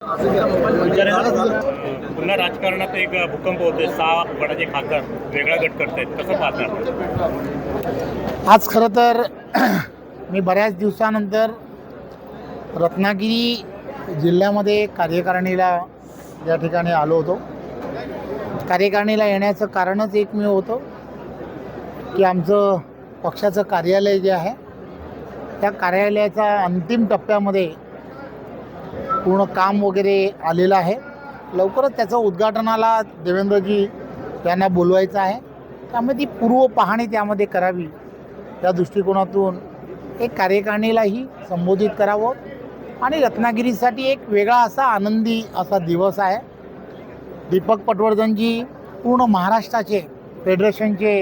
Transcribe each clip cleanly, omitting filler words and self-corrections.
पुन्हा राजकारणात एक भूकंप होतोय, 6 गटाचे खासदार वेगळा गट करतायत, कसं पाहतात? आज खरं तर मी बऱ्याच दिवसानंतर रत्नागिरी जिल्ह्यामध्ये कार्यकारिणीला या ठिकाणी आलो होतो. कार्यकारिणीला येण्याचं कारणच एकमेव होतं की आमचं पक्षाचं कार्यालय जे आहे त्या कार्यालयाचा अंतिम टप्प्यामध्ये पूर्ण काम वगैरे आलेलं आहे. लवकरच त्याचं उद्घाटनाला देवेंद्रजी यांना बोलवायचं आहे. त्यामुळे ती पूर्व पाहणी त्यामध्ये करावी त्या दृष्टिकोनातून एक कार्यकारिणीलाही संबोधित करावं आणि रत्नागिरीसाठी एक वेगळा असा आनंदी असा दिवस आहे. दीपक पटवर्धनजी पूर्ण महाराष्ट्राचे फेडरेशनचे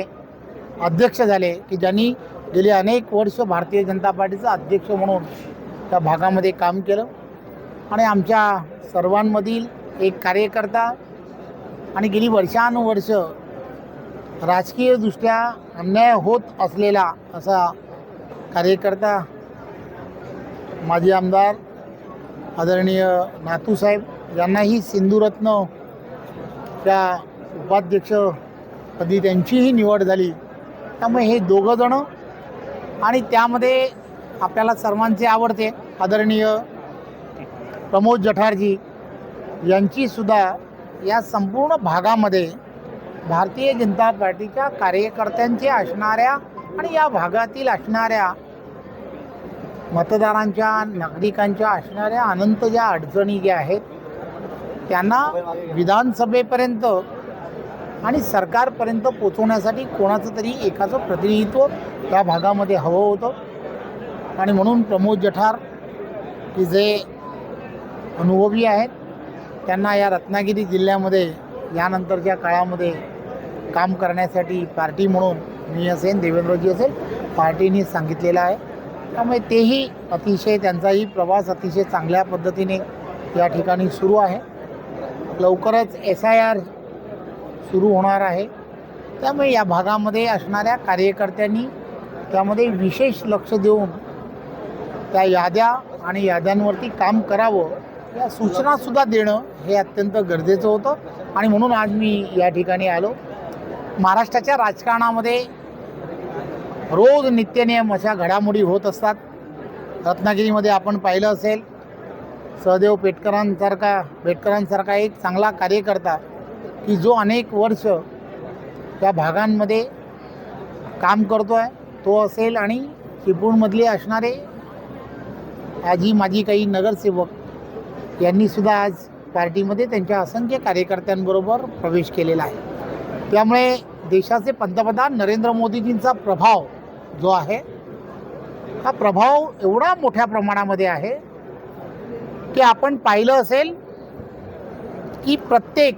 अध्यक्ष झाले की ज्यांनी गेली अनेक वर्ष भारतीय जनता पार्टीचा अध्यक्ष म्हणून त्या भागामध्ये काम केलं आणि आमच्या सर्वांमधील एक कार्यकर्ता आणि गेली वर्षानुवर्ष राजकीयदृष्ट्या अन्याय होत असलेला असा कार्यकर्ता माजी आमदार आदरणीय नातूसाहेब यांनाही सिंधुरत्न त्या उपाध्यक्षपदी त्यांचीही निवड झाली. त्यामुळे हे दोघंजणं आणि त्यामध्ये आपल्याला सर्वांचे आवडते आदरणीय प्रमोद जठारजी यांचीसुद्धा या संपूर्ण भागामध्ये भारतीय जनता पार्टीच्या कार्यकर्त्यांचे असणाऱ्या आणि या भागातील असणाऱ्या मतदारांच्या नागरिकांच्या असणाऱ्या अनंत ज्या अडचणी ज्या आहेत त्यांना विधानसभेपर्यंत आणि सरकारपर्यंत पोचवण्यासाठी कोणाचं तरी एकाचं प्रतिनिधित्व त्या भागामध्ये हवं होतं. आणि म्हणून प्रमोद जठार की जे अनुभवी आहेत त्यांना या रत्नागिरी जिल्ह्यामध्ये यानंतरच्या काळामध्ये काम करण्यासाठी पार्टी म्हणून मी असेल देवेंद्रजी असेल पार्टीने सांगितलेलं आहे. त्यामुळे तेही अतिशय त्यांचाही प्रवास अतिशय चांगल्या पद्धतीने या ठिकाणी सुरू आहे. लवकरच SIR सुरू होणार आहे. त्यामुळे या भागामध्ये असणाऱ्या कार्यकर्त्यांनी त्यामध्ये विशेष लक्ष देऊन त्या याद्या आणि याद्यांवरती काम करावं या सूचनासुद्धा देणं हे अत्यंत गरजेचं होतं. आणि म्हणून आज मी या ठिकाणी आलो. महाराष्ट्राच्या राजकारणामध्ये रोज नित्यनेम अशा घडामोडी होत असतात. रत्नागिरीमध्ये आपण पाहिलं असेल सहदेव पेटकरांसारखा एक चांगला कार्यकर्ता की जो अनेक वर्ष त्या भागांमध्ये काम करतो आहे तो असेल आणि चिपळूणमधले असणारे आजी माजी काही नगरसेवक यांनीसुद्धा आज पार्टीमध्ये त्यांच्या असंख्य कार्यकर्त्यांबरोबर प्रवेश केलेला आहे. त्यामुळे देशाचे पंतप्रधान नरेंद्र मोदीजींचा प्रभाव जो आहे हा प्रभाव एवढा मोठ्या प्रमाणामध्ये आहे की आपण पाहिलं असेल की प्रत्येक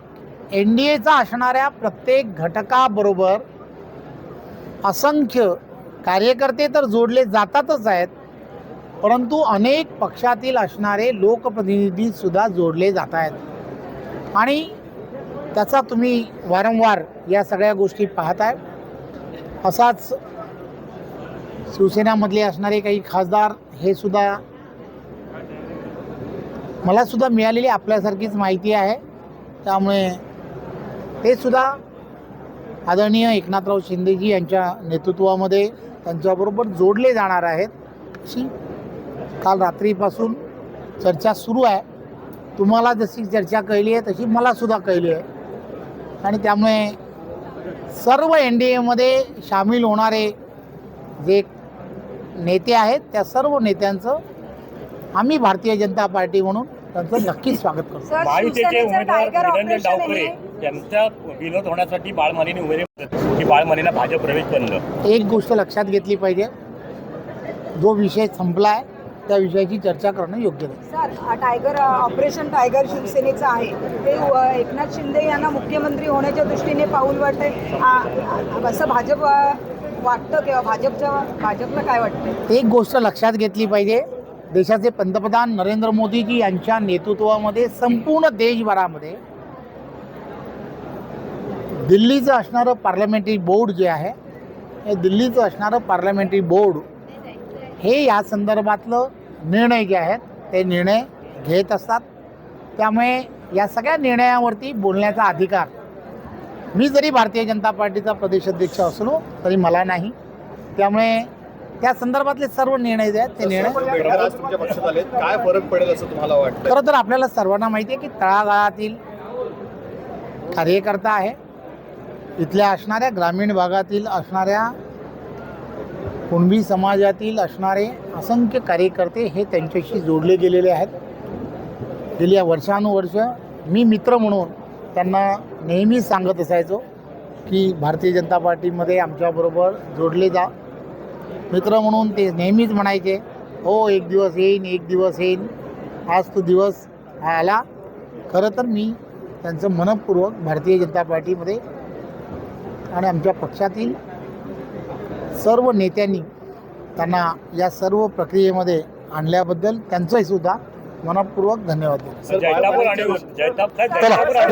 NDAचा असणाऱ्या प्रत्येक घटकाबरोबर असंख्य कार्यकर्ते तर जोडले जातातच आहेत परंतु अनेक पक्षातील असणारे लोकप्रतिनिधीसुद्धा जोडले जात आहेत. आणि त्याचा तुम्ही वारंवार या सगळ्या गोष्टी पाहताय. असाच शिवसेनामधले असणारे काही खासदार हे सुद्धा मलासुद्धा मिळालेली आपल्यासारखीच माहिती आहे. त्यामुळे ते सुद्धा आदरणीय एकनाथराव शिंदेजी यांच्या नेतृत्वामध्ये त्यांच्याबरोबर जोडले जाणार आहेत अशी काल रात्रीपासून चर्चा सुरू आहे. तुम्हाला जशी चर्चा कळली आहे तशी मलासुद्धा कळली आहे. आणि त्यामुळे सर्व NDAमध्ये सामील होणारे जे नेते आहेत त्या सर्व नेत्यांचं आम्ही भारतीय जनता पार्टी म्हणून त्यांचं नक्कीच स्वागत करतो. महायुतीचे उमेदवार निरंजन डावखरे यांचा विरोध होण्यासाठी बाळमालीने उमेदवारी की बाळमालीला भाजप प्रवेश बनलं. एक गोष्ट लक्षात घेतली पाहिजे, जो विषय संपला आहे त्या विषयाची चर्चा करणं योग्य नाही. सर, टायगर ऑपरेशन टायगर शिवसेनेचं आहे ते एकनाथ शिंदे यांना मुख्यमंत्री होण्याच्या दृष्टीने पाऊल वाटते असं भाजप वाटतं किंवा भाजपला काय वाटतं? एक गोष्ट लक्षात घेतली पाहिजे, देशाचे पंतप्रधान नरेंद्र मोदीजी यांच्या नेतृत्वामध्ये संपूर्ण देशभरामध्ये दिल्लीचं असणारं पार्लमेंटरी बोर्ड जे आहे हे दिल्लीचं असणारं पार्लमेंटरी बोर्ड हे या संदर्भातलं निर्णय जे आहेत ते निर्णय घेत असतात. त्यामुळे या सगळ्या निर्णयावरती बोलण्याचा अधिकार मी जरी भारतीय जनता पार्टीचा प्रदेशाध्यक्ष असलो तरी मला नाही. त्यामुळे त्या संदर्भातले सर्व निर्णय जे आहेत ते निर्णय आज तुमच्या पक्षात आले, काय फरक पडेल असं तुम्हाला वाटतं? खरं तर आपल्याला सर्वांना माहिती आहे की तळागाळातील कार्यकर्ता आहे, इथल्या असणाऱ्या ग्रामीण भागातील असणाऱ्या कुणबी समाजातील असणारे असंख्य कार्यकर्ते हे त्यांच्याशी जोडले गेलेले आहेत. गेल्या वर्षानुवर्ष मी मित्र म्हणून त्यांना नेहमी सांगत असायचो की भारतीय जनता पार्टीमध्ये आमच्याबरोबर जोडले जा. मित्र म्हणून ते नेहमीच म्हणायचे, हो एक दिवस येईन, एक दिवस येईन. आज तो दिवस आला. खरं तर मी त्यांचं मनपूर्वक भारतीय जनता पार्टीमध्ये आणि आमच्या पक्षातील सर्व नेत्यांनी त्यांना या सर्व प्रक्रियेमध्ये आणल्याबद्दल त्यांचंही सुद्धा मनपूर्वक धन्यवाद देतो. जैतापूर आणि जैतापूर